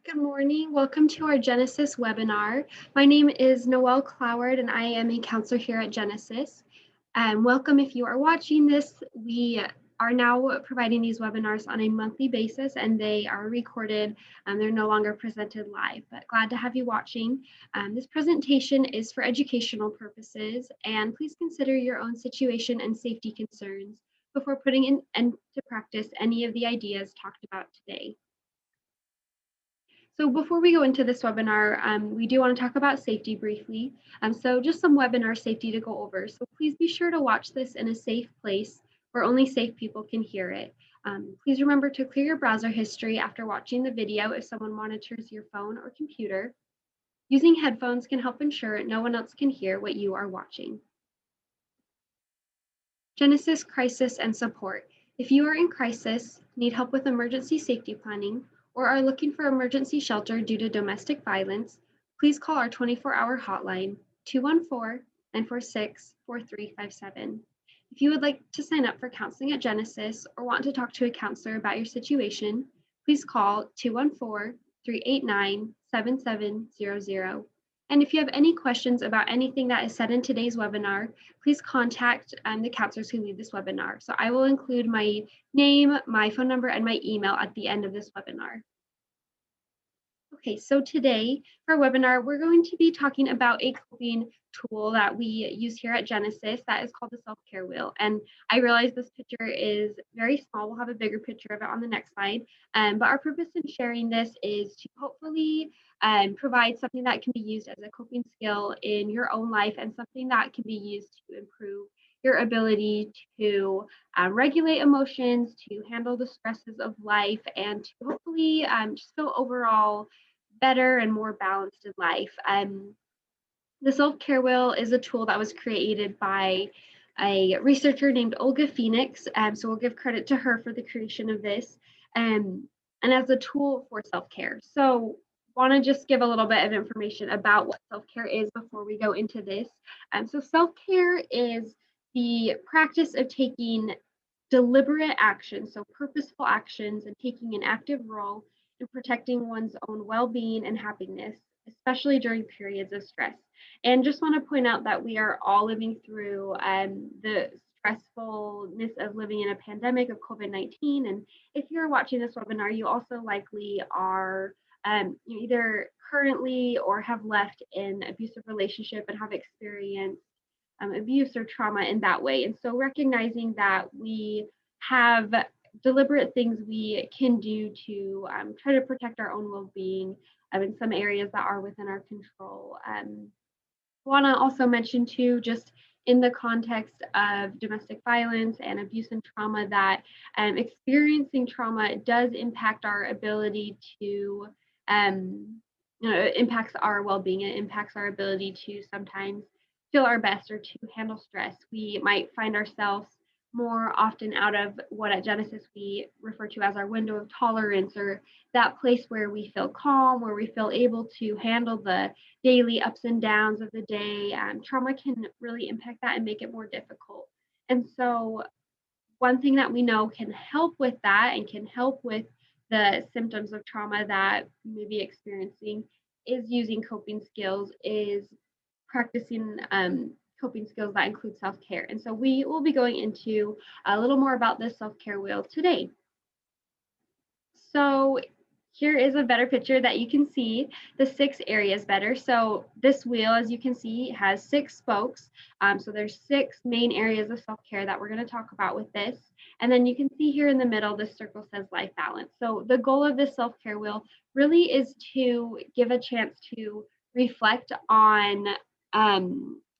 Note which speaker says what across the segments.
Speaker 1: Good morning. Welcome to our Genesis webinar. My name is Noelle Cloward and I am a counselor here at Genesis. Welcome if you are watching this. We are now providing these webinars on a monthly basis and they are recorded. They're no longer presented live, but glad to have you watching. This presentation is for educational purposes and please consider your own situation and safety concerns before putting into practice any of the ideas talked about today. So before we go into this webinar, we do want to talk about safety briefly. So just some webinar safety to go over. So please be sure to watch this in a safe place where only safe people can hear it. Please remember to clear your browser history after watching the video if someone monitors your phone or computer. Using headphones can help ensure no one else can hear what you are watching. Genesis Crisis and Support. If you are in crisis, need help with emergency safety planning, or are looking for emergency shelter due to domestic violence, please call our 24-hour hotline, 214-946-4357. If you would like to sign up for counseling at Genesis or want to talk to a counselor about your situation, please call 214-389-7700. And if you have any questions about anything that is said in today's webinar, please contact the counselors who lead this webinar. So I will include my name, my phone number, and my email at the end of this webinar. Okay, so today for our webinar, we're going to be talking about a coping tool that we use here at Genesis that is called the self-care wheel. And I realize this picture is very small. We'll have a bigger picture of it on the next slide. But our purpose in sharing this is to hopefully provide something that can be used as a coping skill in your own life and something that can be used to improve your ability to regulate emotions, to handle the stresses of life, and to hopefully just feel overall better and more balanced in life. The self-care wheel is a tool that was created by a researcher named Olga Phoenix. So we'll give credit to her for the creation of this and as a tool for self-care. So want to just give a little bit of information about what self-care is before we go into this. So self-care is the practice of taking deliberate actions, so purposeful actions, and taking an active role in protecting one's own well-being and happiness, especially during periods of stress. And just want to point out that we are all living through the stressfulness of living in a pandemic of COVID-19. And if you're watching this webinar, you also likely are either currently or have left an abusive relationship and have experienced abuse or trauma in that way. And so recognizing that we have deliberate things we can do to try to protect our own well-being in some areas that are within our control. I want to also mention too, just in the context of domestic violence and abuse and trauma, that experiencing trauma does impact our ability to, it impacts our well-being. It impacts our ability to sometimes feel our best or to handle stress. We might find ourselves more often out of what at Genesis we refer to as our window of tolerance, or that place where we feel calm, where we feel able to handle the daily ups and downs of the day. Trauma can really impact that and make it more difficult. And so one thing that we know can help with that and can help with the symptoms of trauma that you may be experiencing is using coping skills, is practicing coping skills that include self-care. And so we will be going into a little more about this self-care wheel today. So here is a better picture that you can see the 6 areas better. So this wheel, as you can see, has 6 spokes. So there's 6 main areas of self-care that we're going to talk about with this. And then you can see here in the middle, this circle says life balance. So the goal of this self-care wheel really is to give a chance to reflect on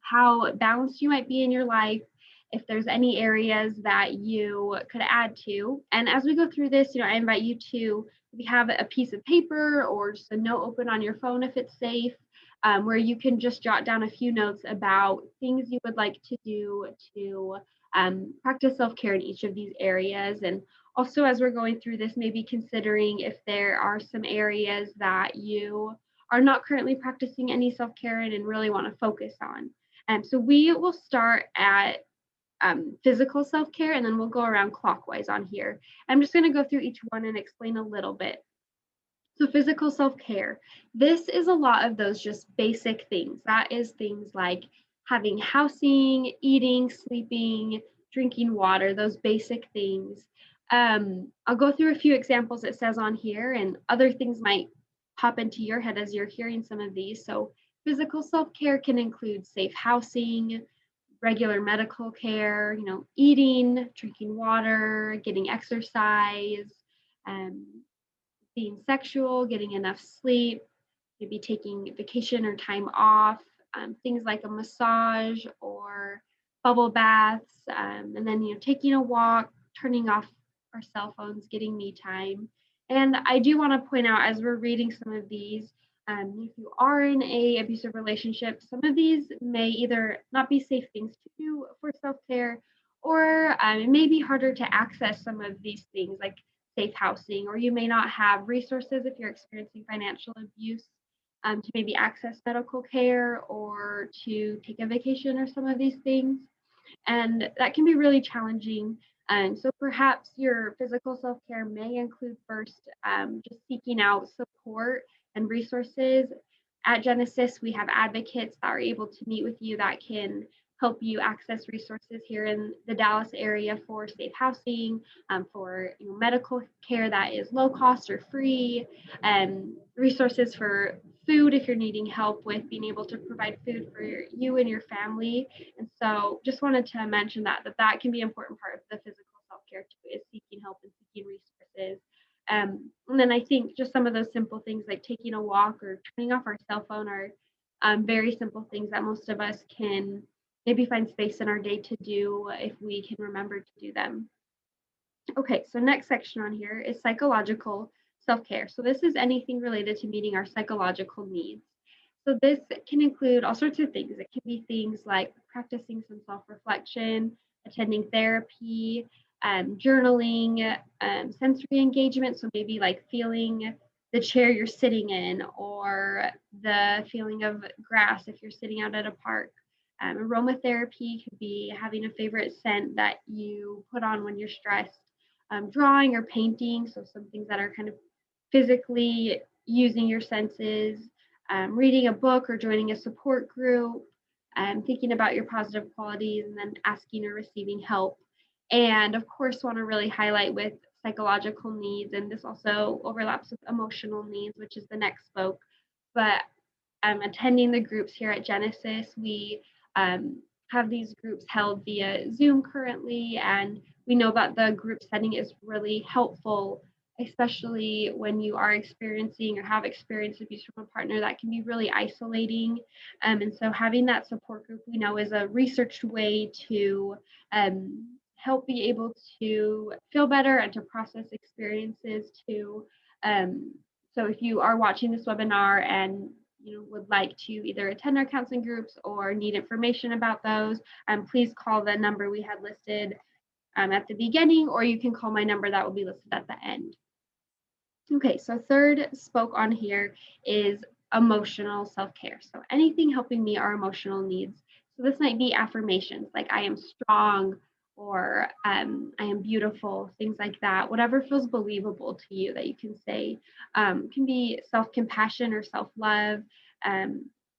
Speaker 1: how balanced you might be in your life, if there's any areas that you could add to. And as we go through this, I invite you to have a piece of paper or just a note open on your phone if it's safe, where you can just jot down a few notes about things you would like to do to practice self-care in each of these areas. And also, as we're going through this, maybe considering if there are some areas that you are not currently practicing any self-care in and really want to focus on. So we will start at physical self-care, and then we'll go around clockwise on here. I'm just going to go through each one and explain a little bit. So physical self-care, this is a lot of those just basic things. That is things like having housing, eating, sleeping, drinking water, those basic things. I'll go through a few examples it says on here, and other things might pop into your head as you're hearing some of these. So physical self-care can include safe housing, regular medical care, eating, drinking water, getting exercise, um, being sexual, getting enough sleep, maybe taking vacation or time off, things like a massage or bubble baths, and then taking a walk, turning off our cell phones, getting me time. And I do want to point out as we're reading some of these, if you are in a abusive relationship, some of these may either not be safe things to do for self-care, or it may be harder to access some of these things like safe housing, or you may not have resources if you're experiencing financial abuse, to maybe access medical care or to take a vacation or some of these things. And that can be really challenging. And so perhaps your physical self care may include first just seeking out support and resources. At Genesis, we have advocates that are able to meet with you that can help you access resources here in the Dallas area for safe housing, for medical care that is low cost or free, and resources for food if you're needing help with being able to provide food for you and your family. And so just wanted to mention that can be an important part of the physical self-care too, is seeking help and seeking resources. And then I think just some of those simple things like taking a walk or turning off our cell phone are very simple things that most of us can maybe find space in our day to do if we can remember to do them. Okay, so next section on here is psychological self-care. So this is anything related to meeting our psychological needs. So this can include all sorts of things. It can be things like practicing some self-reflection, attending therapy, journaling, sensory engagement. So maybe like feeling the chair you're sitting in or the feeling of grass if you're sitting out at a park. Aromatherapy could be having a favorite scent that you put on when you're stressed. Drawing or painting, so some things that are kind of physically using your senses, reading a book or joining a support group, thinking about your positive qualities, and then asking or receiving help. And of course, want to really highlight with psychological needs, and this also overlaps with emotional needs, which is the next spoke. But attending the groups here at Genesis, we have these groups held via Zoom currently, and we know that the group setting is really helpful, especially when you are experiencing or have experienced abuse from a partner. That can be really isolating. And so having that support group, we know, is a researched way to help be able to feel better and to process experiences too. So if you are watching this webinar and would like to either attend our counseling groups or need information about those, please call the number we had listed at the beginning, or you can call my number that will be listed at the end. Okay, so third spoke on here is emotional self-care. So anything helping meet our emotional needs. So this might be affirmations like I am strong, or I am beautiful, things like that. Whatever feels believable to you that you can say. Can be self-compassion or self-love.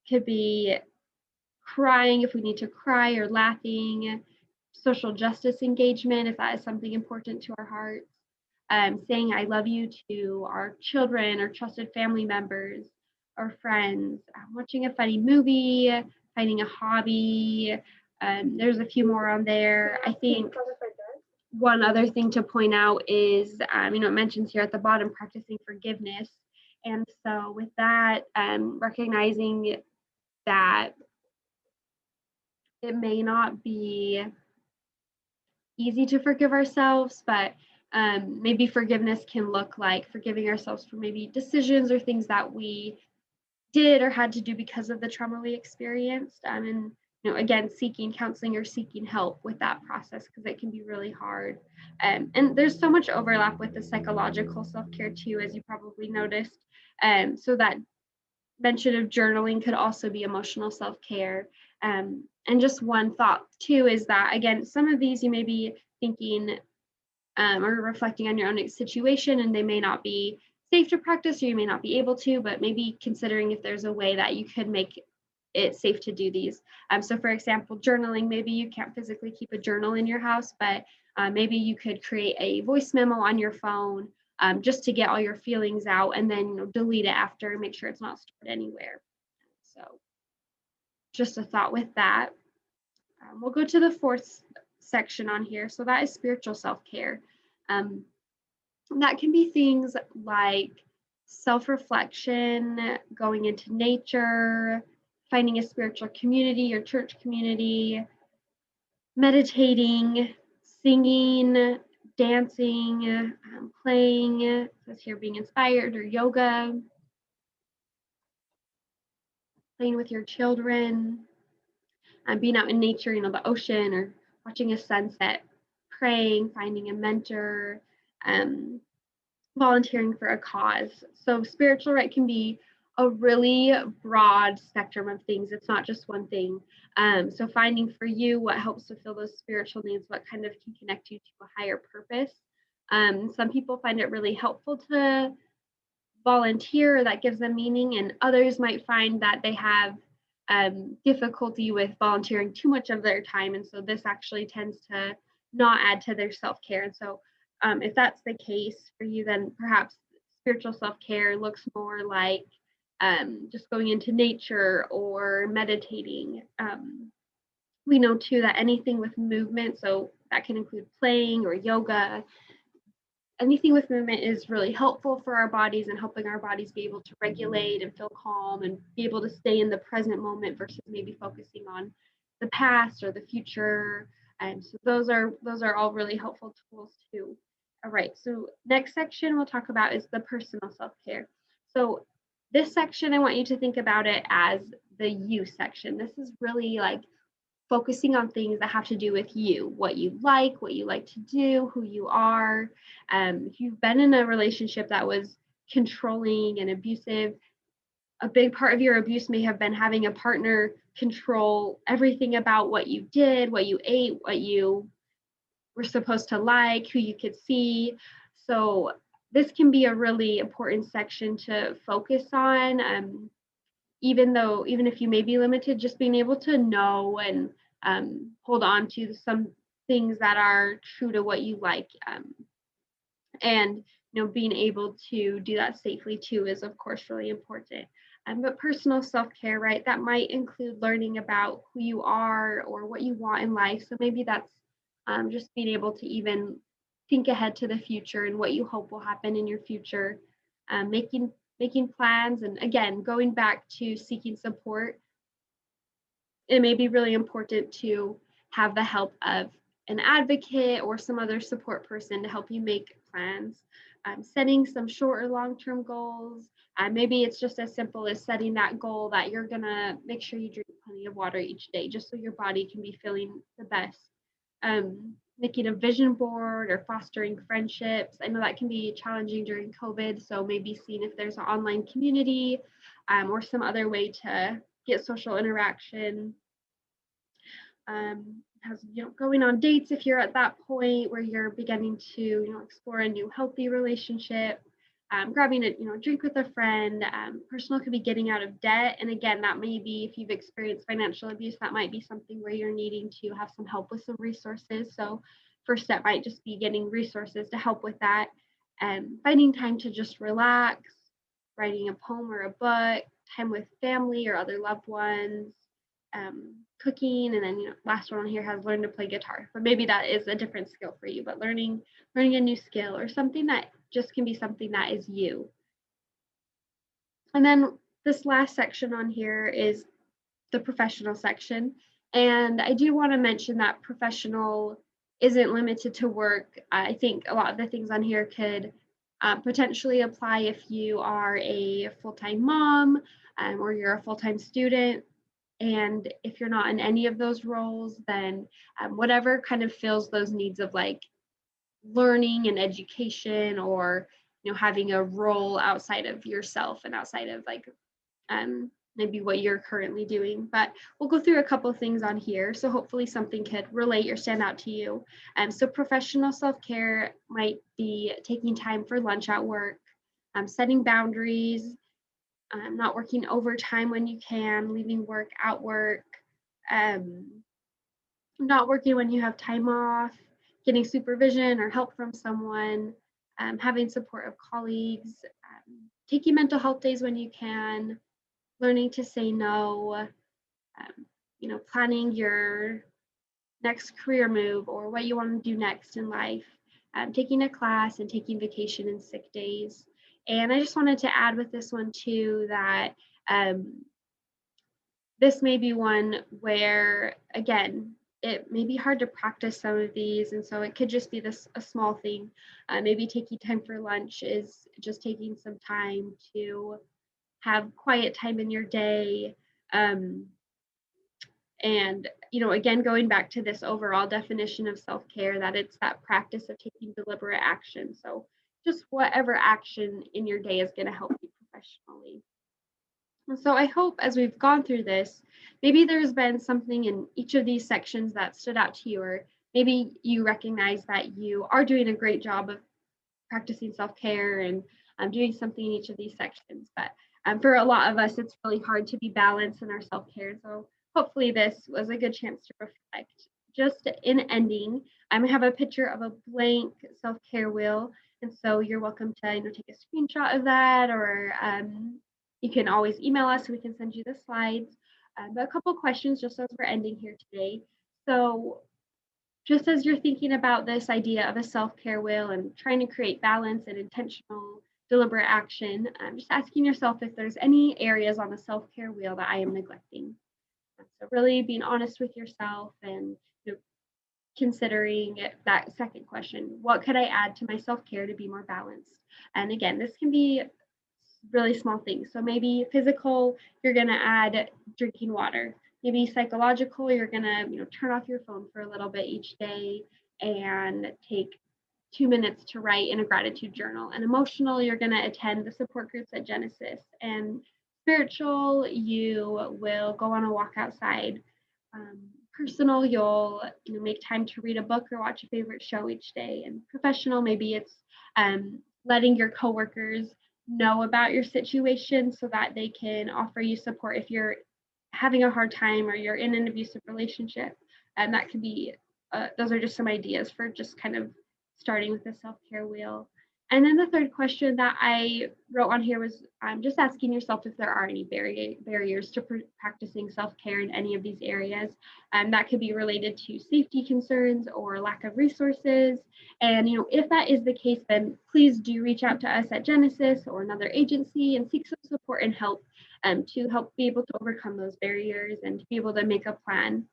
Speaker 1: Could be crying if we need to cry, or laughing. Social justice engagement if that is something important to our hearts. Saying I love you to our children or trusted family members or friends. Watching a funny movie, finding a hobby. There's a few more on there. I think one other thing to point out is, it mentions here at the bottom, practicing forgiveness. And so with that, recognizing that it may not be easy to forgive ourselves, but maybe forgiveness can look like forgiving ourselves for maybe decisions or things that we did or had to do because of the trauma we experienced. And again, seeking counseling or seeking help with that process, because it can be really hard. And there's so much overlap with the psychological self-care too, as you probably noticed. So that mention of journaling could also be emotional self-care. And just one thought too is that, again, some of these you may be thinking or reflecting on your own situation, and they may not be safe to practice, or you may not be able to, but maybe considering if there's a way that you could make it safe to do these. So for example, journaling, maybe you can't physically keep a journal in your house, but maybe you could create a voice memo on your phone just to get all your feelings out, and then delete it after, make sure it's not stored anywhere. So just a thought with that. We'll go to the fourth section on here. So that is spiritual self-care. That can be things like self-reflection, going into nature, finding a spiritual community or church community, meditating, singing, dancing, playing, it says here being inspired, or yoga, playing with your children, being out in nature, the ocean, or watching a sunset, praying, finding a mentor, volunteering for a cause. So spiritual, right, can be a really broad spectrum of things. It's not just one thing. So finding for you what helps to fill those spiritual needs, what kind of can connect you to a higher purpose. Some people find it really helpful to volunteer, that gives them meaning, and others might find that they have difficulty with volunteering too much of their time. And so this actually tends to not add to their self-care. And so if that's the case for you, then perhaps spiritual self-care looks more like just going into nature or meditating. We know too that anything with movement, so that can include playing or yoga, anything with movement is really helpful for our bodies and helping our bodies be able to regulate and feel calm and be able to stay in the present moment versus maybe focusing on the past or the future. And so those are all really helpful tools too. All right, so next section we'll talk about is the personal self-care. So this section, I want you to think about it as the you section. This is really like focusing on things that have to do with you, what you like to do, who you are. If you've been in a relationship that was controlling and abusive, a big part of your abuse may have been having a partner control everything about what you did, what you ate, what you were supposed to like, who you could see. So this can be a really important section to focus on. Even if you may be limited, just being able to know and hold on to some things that are true to what you like, and being able to do that safely too is of course really important. But personal self-care, right, that might include learning about who you are or what you want in life. So maybe that's just being able to even think ahead to the future and what you hope will happen in your future, making plans, and again, going back to seeking support. It may be really important to have the help of an advocate or some other support person to help you make plans, setting some short or long-term goals. Maybe it's just as simple as setting that goal that you're gonna make sure you drink plenty of water each day, just so your body can be feeling the best. Making a vision board or fostering friendships. I know that can be challenging during COVID, so maybe seeing if there's an online community or some other way to get social interaction. Going on dates if you're at that point where you're beginning to explore a new healthy relationship. Grabbing a drink with a friend. Personal could be getting out of debt, and again, that may be, if you've experienced financial abuse, that might be something where you're needing to have some help with some resources. So first step might just be getting resources to help with that. Finding time to just relax, writing a poem or a book, time with family or other loved ones, cooking, and then last one on here has learn to play guitar. But maybe that is a different skill for you, but learning a new skill or something that just can be something that is you. And then this last section on here is the professional section. And I do want to mention that professional isn't limited to work. I think a lot of the things on here could potentially apply if you are a full-time mom or you're a full-time student. And if you're not in any of those roles, then whatever kind of fills those needs of like learning and education, or having a role outside of yourself and outside of like maybe what you're currently doing. But we'll go through a couple of things on here, so hopefully something could relate or stand out to you. So professional self-care might be taking time for lunch at work, setting boundaries, not working overtime when you can, leaving work at work, um, not working when you have time off, getting supervision or help from someone, having support of colleagues, taking mental health days when you can, learning to say no, planning your next career move or what you want to do next in life, taking a class and taking vacation and sick days. And I just wanted to add with this one too that this may be one where, again, it may be hard to practice some of these. And so it could just be a small thing. Maybe taking time for lunch is just taking some time to have quiet time in your day. And, again, going back to this overall definition of self-care, that it's that practice of taking deliberate action. So just whatever action in your day is going to help you professionally. And so I hope as we've gone through this, maybe there's been something in each of these sections that stood out to you, or maybe you recognize that you are doing a great job of practicing self-care and doing something in each of these sections. But for a lot of us, it's really hard to be balanced in our self-care. So hopefully this was a good chance to reflect. Just in ending, I have a picture of a blank self-care wheel. And so you're welcome to take a screenshot of that, or you can always email us so we can send you the slides. But a couple questions just as we're ending here today. So just as you're thinking about this idea of a self-care wheel and trying to create balance and intentional, deliberate action, just asking yourself if there's any areas on the self-care wheel that I am neglecting. So really being honest with yourself and considering that second question, what could I add to my self-care to be more balanced? And again, this can be really small things. So maybe physical, you're going to add drinking water. Maybe psychological, you're going to turn off your phone for a little bit each day and take 2 minutes to write in a gratitude journal. And emotional, you're going to attend the support groups at Genesis. And spiritual, you will go on a walk outside. Personal, you'll make time to read a book or watch a favorite show each day. And professional, maybe it's letting your coworkers know about your situation so that they can offer you support if you're having a hard time or you're in an abusive relationship. And that could be, those are just some ideas for just kind of starting with the self-care wheel. And then the third question that I wrote on here was just asking yourself if there are any barriers to practicing self-care in any of these areas. That could be related to safety concerns or lack of resources. And if that is the case, then please do reach out to us at Genesis or another agency and seek some support and help to help be able to overcome those barriers and to be able to make a plan.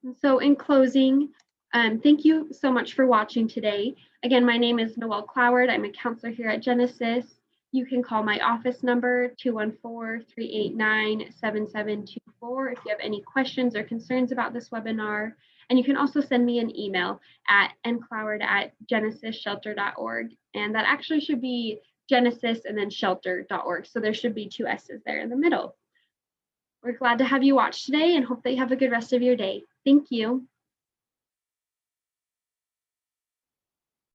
Speaker 1: And so in closing, thank you so much for watching today. Again, my name is Noelle Cloward. I'm a counselor here at Genesis. You can call my office number, 214-389-7724, if you have any questions or concerns about this webinar. And you can also send me an email at ncloward@genesisshelter.org. And that actually should be Genesis and then shelter.org. So there should be 2 S's there in the middle. We're glad to have you watch today and hope that you have a good rest of your day. Thank you.